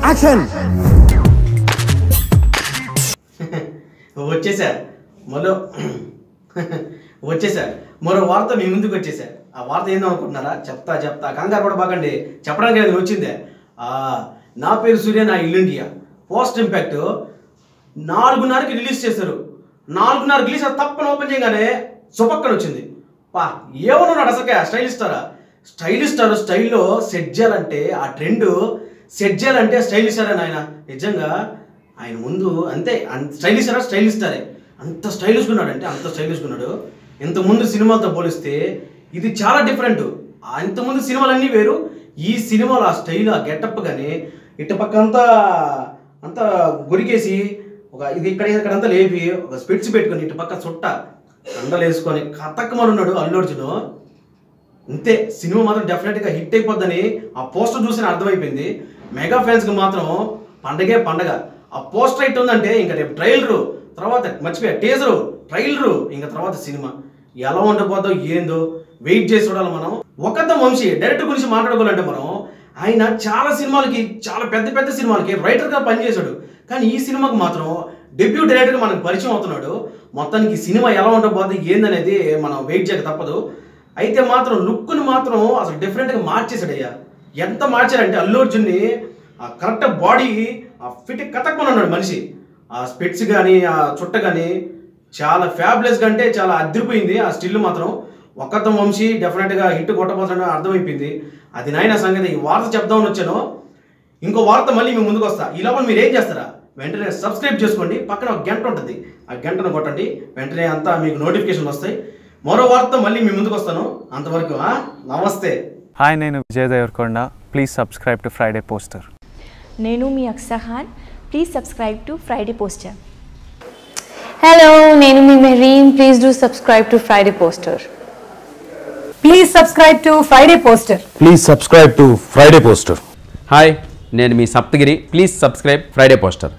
Action. వచ్చేసా మరో వార్త మీ ముందుకు వచ్చేసా. ఆ వార్త ఏందో అనుకుంటున్నారా? చెప్తా కంగారు కూడా బాగండి, చెప్పడానికి అది వచ్చిందే. నా పేరు సూర్య, నా ఇల్లు ఇండియా. పోస్ట్ ఇంపాక్ట్ 4:30కి రిలీజ్ చేశారు. 4:30 రిలీజ్ తప్పని ఓపెన్ చేయగానే సుపక్కన వచ్చింది. ఏమన్నాడు అసలు స్టైలిష్ స్టార్ స్టైల్లో సెట్ చేయాలంటే, ఆ ట్రెండ్ సెట్ చేయాలంటే స్టైలిష్ స్టార్ అని ఆయన. నిజంగా ఆయన ముందు అంతే స్టైలిష్ స్టారే. అంత స్టైలిష్గా ఉన్నాడు అంటే అంత స్టైలిష్గా ఉన్నాడు. ఇంతకుముందు సినిమాలతో పోలిస్తే ఇది చాలా డిఫరెంట్. ఇంతకుముందు సినిమాలన్నీ వేరు, ఈ సినిమాలో ఆ స్టైల్, ఆ గెటప్ కానీ ఇటు పక్క అంతా గురికేసి ఇది ఇక్కడంతా లేపి ఒక స్పెట్స్ పెట్టుకొని ఇటు పక్క చుట్ట కండలు వేసుకొని కథక్కమని ఉన్నాడు అల్లు అర్జున్. అంతే సినిమా మాత్రం డెఫినెట్గా హిట్ అయిపోద్దని ఆ పోస్టర్ చూసిన అర్థమైపోయింది. మెగా ఫ్యాన్స్కి మాత్రం పండగే పండగ. ఆ పోస్టర్ హిట్ ఉందంటే ఇంకా రేపు ట్రైలరు, తర్వాత మర్చిపోయా టీజరు, ట్రైలరు, ఇంకా తర్వాత సినిమా ఎలా ఉండబోదో ఏందో వెయిట్ చేసి చూడాలి మనం. ఒకతం వంశీ డైరెక్టర్ గురించి మాట్లాడుకోవాలంటే మనం ఆయన చాలా సినిమాలకి, చాలా పెద్ద సినిమాలకి రైటర్గా పనిచేశాడు. కానీ ఈ సినిమాకి మాత్రం డెబ్యూ డైరెక్టర్గా మనకు పరిచయం అవుతున్నాడు. మొత్తానికి సినిమా ఎలా ఉండబోదు ఏందనేది మనం వెయిట్ చేయక తప్పదు. అయితే మాత్రం లుక్ని మాత్రం అసలు డిఫరెంట్గా మార్చేశాడయ్యా. ఎంత మార్చాడంటే అల్లు అర్జున్ని ఆ కరెక్ట్ బాడీ ఫిట్ కథక్కమని ఉన్నాడు మనిషి. ఆ స్పెట్స్ కానీ ఆ చుట్ట కానీ చాలా ఫ్యాబ్లెస్గా అంటే చాలా అదిరిపోయింది. ఆ స్టిల్ మాత్రం ఒక్కతం వంశీ డెఫినెట్గా హిట్ కొట్టబోతుందని అర్థమైపోయింది. అది నాయన సంగతి. ఈ వార్త చెప్దామని వచ్చాను. ఇంకో వార్త మళ్ళీ మీ ముందుకు వస్తా. ఈ లోపల మీరు ఏం చేస్తారా? వెంటనే సబ్స్క్రైబ్ చేసుకోండి. పక్కన ఒక గంట ఉంటుంది, ఆ గంటను కొట్టండి. వెంటనే అంతా మీకు నోటిఫికేషన్ వస్తాయి. మరో వార్త మళ్ళీ మీ ముందుకు వస్తాను. అంతవరకు నమస్తే. హాయ్, నేను Vijay Deverakonda. Please subscribe to Friday poster. నేను మీ Aksa Khan. Please subscribe to Friday poster. Hello, నేను మీ Mehreen. Please do subscribe to Friday poster. Please subscribe to Friday poster. Please subscribe to Friday poster. Hi, నేను మీ Saptagiri. Please subscribe Friday poster.